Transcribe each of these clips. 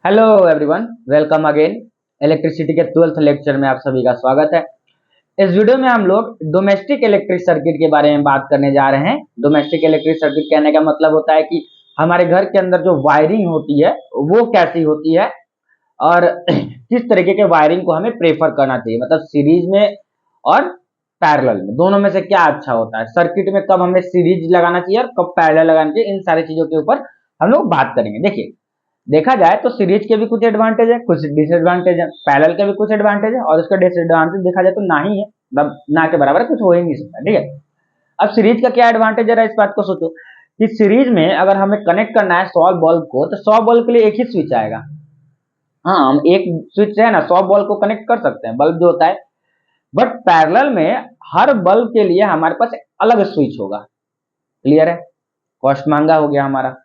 Hello everyone, welcome again. Electricity के 12th lecture में आप सभी का स्वागत है। इस वीडियो में हम लोग डोमेस्टिक इलेक्ट्रिक सर्किट के बारे में बात करने जा रहे हैं। डोमेस्टिक इलेक्ट्रिक सर्किट कहने का मतलब होता है कि हमारे घर के अंदर जो वायरिंग होती है वो कैसी होती है और किस तरीके के वायरिंग को हमें प्रेफर करना चाहिए, मतलब सीरीज में और पैरेलल में, दोनों में से क्या अच्छा होता है। सर्किट में कब हमें सीरीज लगाना चाहिए और कब पैरेलल लगाना चाहिए, इन सारी चीजों के ऊपर हम लोग बात करेंगे। देखिए, देखा जाए तो सीरीज के भी कुछ एडवांटेज है, कुछ डिसएडवांटेज है, पैरेलल के भी कुछ एडवांटेज है और उसका डिसएडवांटेज देखा जाए तो ना ही है, मतलब ना के बराबर कुछ हो ही नहीं सकता। ठीक है, अब सीरीज का क्या एडवांटेज है, इस बात को सोचो कि सीरीज में अगर हमें कनेक्ट करना है 100 बल्ब को, तो 100 बल्ब के लिए एक ही स्विच आएगा। हाँ, हम एक स्विच है ना 100 बल्ब को कनेक्ट कर सकते हैं, बल्ब जो होता है। बट पैरेलल में हर बल्ब के लिए हमारे पास एक अलग स्विच होगा। क्लियर है? कॉस्ट महंगा हो गया हमारा।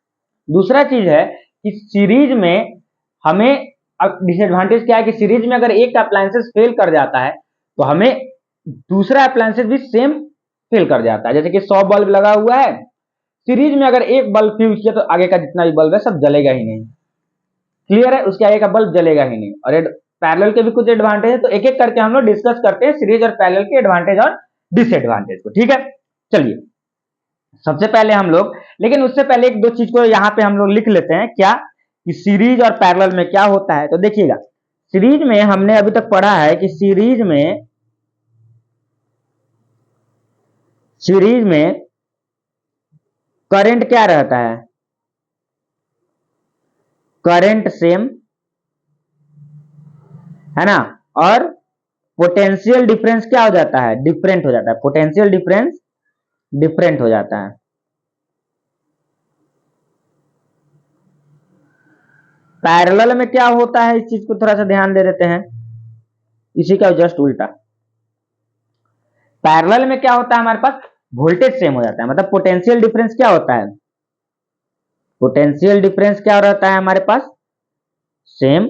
दूसरा चीज है कि सीरीज में हमें डिसएडवांटेज क्या है कि सीरीज में अगर एक अप्लायंसेस फेल कर जाता है तो हमें दूसरा अप्लायंसेस भी सेम फेल कर जाता है। जैसे कि 100 बल्ब लगा हुआ है, सीरीज में अगर एक बल्ब फ्यूज किया तो आगे का जितना भी बल्ब है सब जलेगा ही नहीं। क्लियर है? उसके आगे का बल्ब जलेगा ही नहीं। और पैरेलल के भी कुछ एडवांटेज है, तो एक एक करके हम लोग डिस्कस करते हैं सीरीज और पैरेलल के एडवांटेज और डिसएडवांटेज को। ठीक है, चलिए सबसे पहले हम लोग, लेकिन उससे पहले एक दो चीज को यहाँ पे हम लोग लिख लेते हैं क्या, कि सीरीज और पैरेलल में क्या होता है। तो देखिएगा, सीरीज में हमने अभी तक पढ़ा है कि सीरीज में करंट क्या रहता है, करंट सेम है ना, और पोटेंशियल डिफरेंस क्या हो जाता है, डिफरेंट हो जाता है। पोटेंशियल डिफरेंस डिफरेंट हो जाता है। पैरेलल में क्या होता है, इस चीज को थोड़ा सा ध्यान दे देते हैं, इसी का जस्ट उल्टा। पैरेलल में क्या होता है, हमारे पास वोल्टेज सेम हो जाता है, मतलब पोटेंशियल डिफरेंस क्या होता है, पोटेंशियल डिफरेंस क्या रहता है हमारे पास, सेम।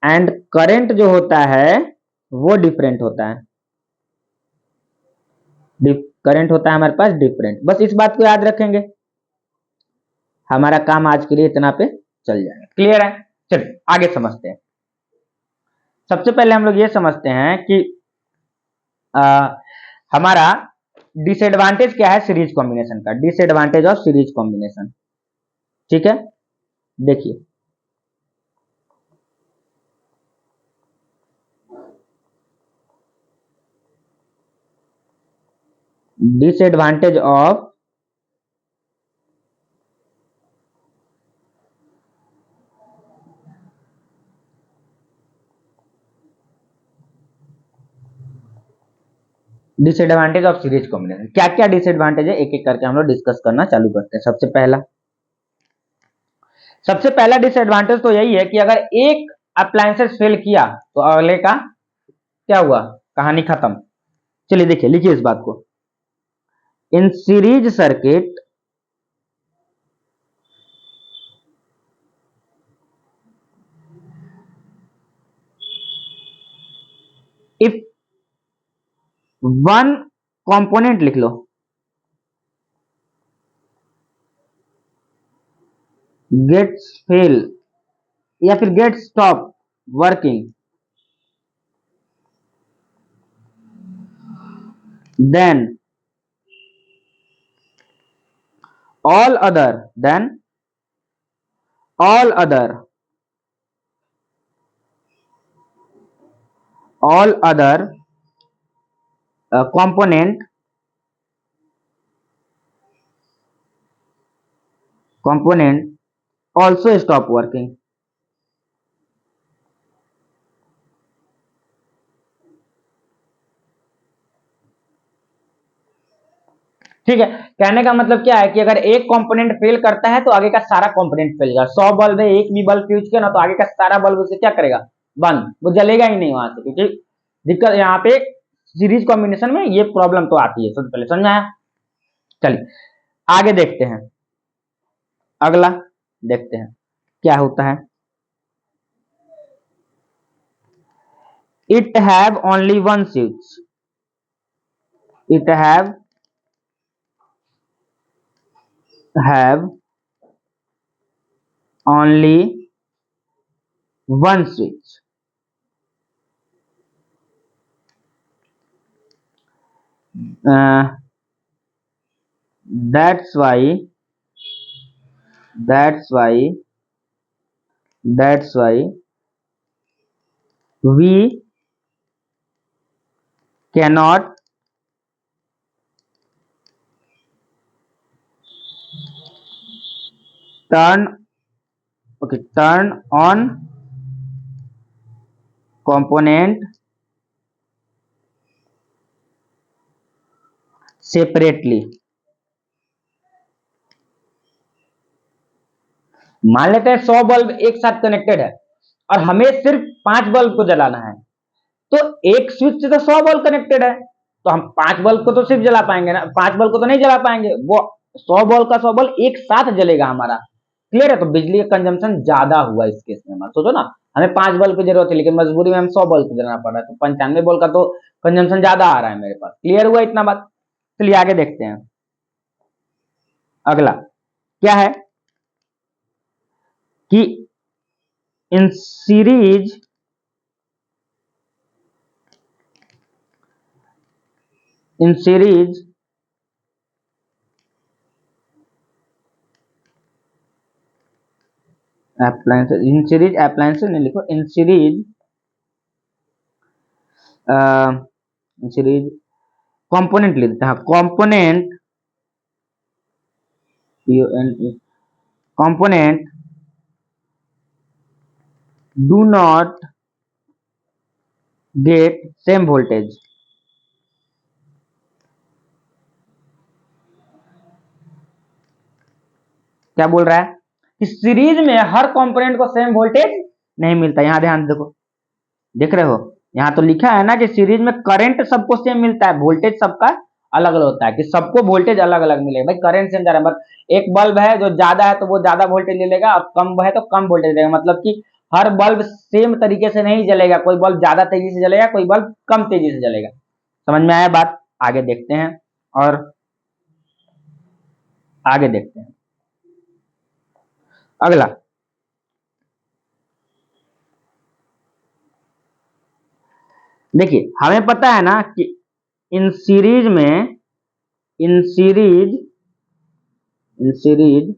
एंड करंट जो होता है वो डिफरेंट होता है, करंट होता है हमारे पास डिफरेंट। बस इस बात को याद रखेंगे, हमारा काम आज के लिए इतना पे चल जाएगा। क्लियर है? चलिए आगे समझते हैं। सबसे पहले हम लोग ये समझते हैं कि हमारा डिसएडवांटेज क्या है सीरीज कॉम्बिनेशन का, डिसएडवांटेज ऑफ सीरीज कॉम्बिनेशन। ठीक है, देखिए disadvantage of disadvantage of series combination, क्या क्या डिसएडवांटेज है एक एक करके हम लोग डिस्कस करना चालू करते हैं। सबसे पहला डिसएडवांटेज तो यही है कि अगर एक अप्लायंसेस फेल किया तो अगले का क्या हुआ, कहानी खत्म। चलिए देखिए, लिखिए इस बात को, in series circuit if one component लिख लो, गेट्स फेल या फिर get stop working, then all other then all other all other component also stop working। ठीक है, कहने का मतलब क्या है कि अगर एक कंपोनेंट फेल करता है तो आगे का सारा कंपोनेंट फेल जाएगा। 100 बल्ब है, एक भी बल्ब फ्यूज किया ना तो आगे का सारा बल्ब उसे क्या करेगा, बंद, वो जलेगा ही नहीं वहां से। क्योंकि दिक्कत यहाँ पे सीरीज कॉम्बिनेशन में ये प्रॉब्लम तो आती है। सबसे पहले समझाया। चलिए आगे देखते हैं, अगला देखते हैं क्या होता है। It have only one switch, it have only one switch. Uh, that's why that's why that's why we cannot turn turn on component separately. मान लेते हैं 100 बल्ब एक साथ कनेक्टेड है और हमें सिर्फ 5 बल्ब को जलाना है, तो एक स्विच से तो 100 बल्ब कनेक्टेड है, तो हम 5 बल्ब को तो सिर्फ जला पाएंगे ना, 5 बल्ब को तो नहीं जला पाएंगे, वो 100 बल्ब का 100 बल्ब एक साथ जलेगा हमारा। क्लियर है? तो बिजली का कंजम्पशन ज्यादा हुआ इस केस में। सोचो ना, हमें 5 बल्ब की जरूरत है लेकिन मजबूरी में हम 100 बल्ब को जलाना पड़ रहा है, तो 95 बल्ब का तो कंजम्पशन ज्यादा आ रहा है मेरे पास। क्लियर हुआ इतना बात? चलिए आगे देखते हैं। अगला क्या है कि in series appliances, in series appliances नहीं लिखो, इन सीरीज कंपोनेंट लिख देते हैं। Component do not get same voltage. क्या बोल रहा है कि सीरीज में हर कंपोनेंट को सेम वोल्टेज नहीं मिलता। यहां ध्यान देखो, देख रहे हो, यहां तो लिखा है ना कि सीरीज में करंट सबको सेम मिलता है, वोल्टेज सबका अलग अलग होता है, कि सबको वोल्टेज अलग अलग मिलेगा। भाई करंट सेम जा रहा है, मतलब एक बल्ब है जो ज्यादा है तो वो ज्यादा वोल्टेज ले लेगा, और कम है तो कम वोल्टेज देगा, मतलब कि हर बल्ब सेम तरीके से नहीं जलेगा, कोई बल्ब ज्यादा तेजी से जलेगा, कोई बल्ब कम तेजी से जलेगा। समझ में आया बात? आगे देखते हैं, और आगे देखते हैं अगला। देखिए हमें पता है ना कि इन सीरीज में in series in series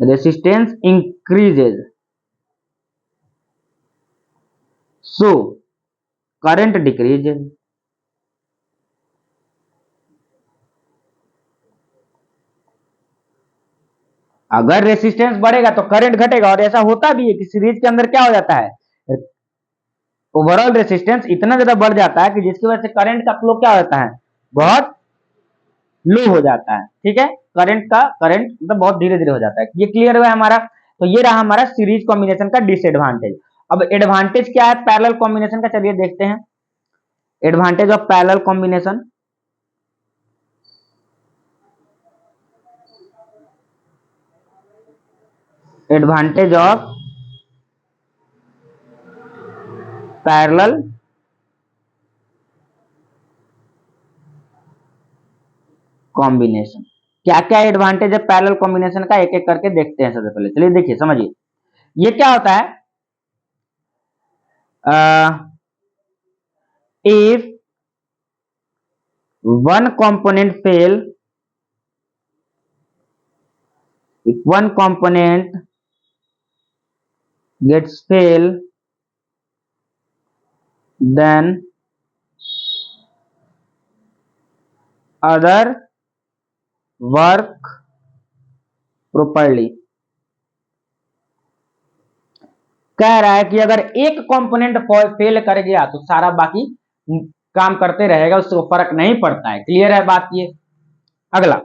resistance increases, so current decreases. अगर रेसिस्टेंस बढ़ेगा तो करंट घटेगा, और ऐसा होता भी है कि सीरीज के अंदर क्या हो जाता है, ओवरऑल रेसिस्टेंस इतना ज्यादा बढ़ जाता है कि जिसकी वजह से करंट का फ्लो क्या होता है, बहुत लो हो जाता है। ठीक है, करंट मतलब बहुत धीरे धीरे हो जाता है। ये क्लियर हुआ हमारा? तो ये रहा हमारा सीरीज कॉम्बिनेशन का डिसएडवांटेज। अब एडवांटेज क्या है पैरेलल कॉम्बिनेशन का, चलिए देखते हैं। Advantage of parallel combination, advantage of parallel combination. क्या क्या एडवांटेज है पैरेलल कॉम्बिनेशन का, एक एक करके देखते हैं। सबसे पहले चलिए देखिए, समझिए ये क्या होता है। If one component fail if one component gets fail, then other work properly। कह रहा है कि अगर एक कंपोनेंट फेल कर गया तो सारा बाकी काम करते रहेगा, उसको फर्क नहीं पड़ता है। क्लियर है बात? ये अगला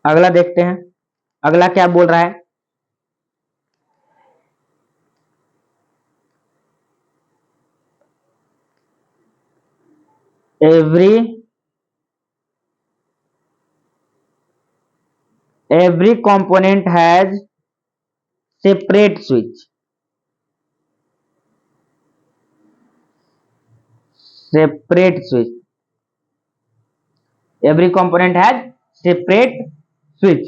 अगला देखते हैं, अगला क्या बोल रहा है। every component has separate switch, separate switch every component has separate switch.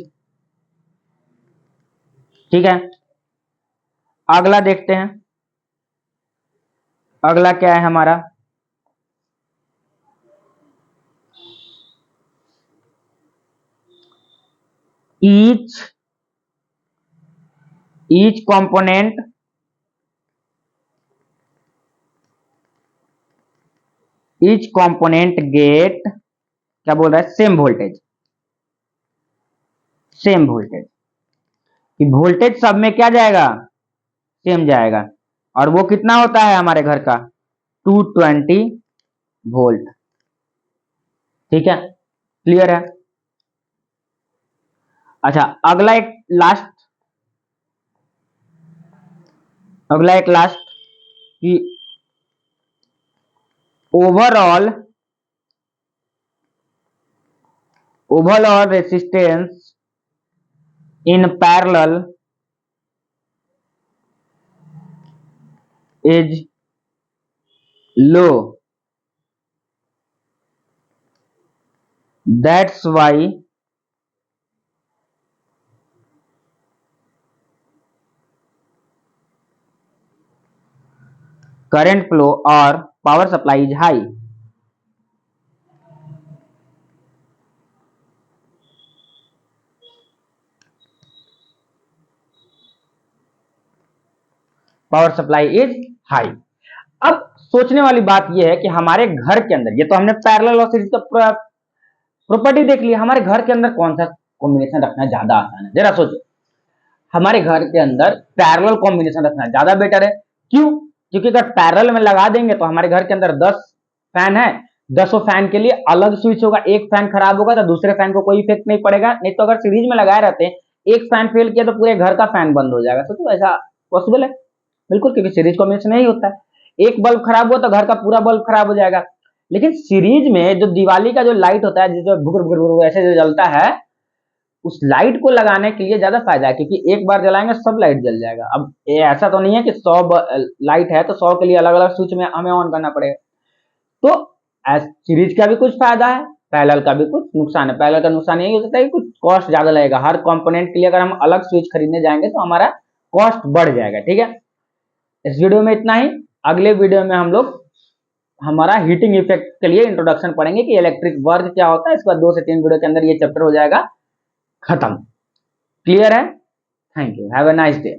ठीक है, अगला देखते हैं, अगला क्या है हमारा, each component get, क्या बोल रहा है, सेम वोल्टेज। सेम वोल्टेज कि वोल्टेज सब में क्या जाएगा, सेम जाएगा। और वो कितना होता है हमारे घर का, 220 वोल्ट। ठीक है, क्लियर है। अच्छा, अगला एक लास्ट कि overall resistance in parallel is low, that's why current flow or power supply is high। Power supply is high. अब सोचने वाली बात यह है कि हमारे घर के अंदर, ये तो हमने पैरेलल और सीरीज का प्रॉपर्टी देख लिया, हमारे घर के अंदर कौन सा कॉम्बिनेशन रखना ज्यादा आसान है, जरा सोचो। हमारे घर के अंदर पैरेलल कॉम्बिनेशन रखना ज्यादा बेटर है। क्यों? क्योंकि अगर पैरेलल में लगा देंगे तो हमारे घर के अंदर 10 फैन है, 10 फैन के लिए अलग स्विच होगा। एक फैन खराब होगा तो दूसरे फैन को कोई इफेक्ट नहीं पड़ेगा। नहीं तो अगर सीरीज में लगाए रहते हैं, एक फैन फेल किया तो पूरे घर का फैन बंद हो जाएगा। सोचो ऐसा पॉसिबल है? बिल्कुल, क्योंकि सीरीज कॉम्बिनेशन में ही होता है। एक बल्ब खराब हुआ तो घर का पूरा बल्ब खराब हो जाएगा। लेकिन सीरीज में जो दिवाली का जो लाइट होता है, जो भुर भुर भुर ऐसे जो जलता है, उस लाइट को लगाने के लिए ज्यादा फायदा है, क्योंकि एक बार जलाएंगे सब लाइट जल जाएगा। अब ये ऐसा तो नहीं है कि 100 लाइट है तो 100 के लिए अलग अलग स्विच में हमें ऑन करना पड़ेगा। तो सीरीज का भी कुछ फायदा है, पैरेलल का भी कुछ नुकसान है। पैरेलल का नुकसान यही हो सकता है कि कुछ कॉस्ट ज्यादा लगेगा। हर कंपोनेंट के लिए अगर हम अलग स्विच खरीदने जाएंगे तो हमारा कॉस्ट बढ़ जाएगा। ठीक है, इस वीडियो में इतना ही। अगले वीडियो में हम लोग हमारा हीटिंग इफेक्ट के लिए इंट्रोडक्शन पढ़ेंगे कि इलेक्ट्रिक वर्क क्या होता है। इसके बाद 2 से 3 वीडियो के अंदर ये चैप्टर हो जाएगा खत्म। क्लियर है? Thank you, have a nice day.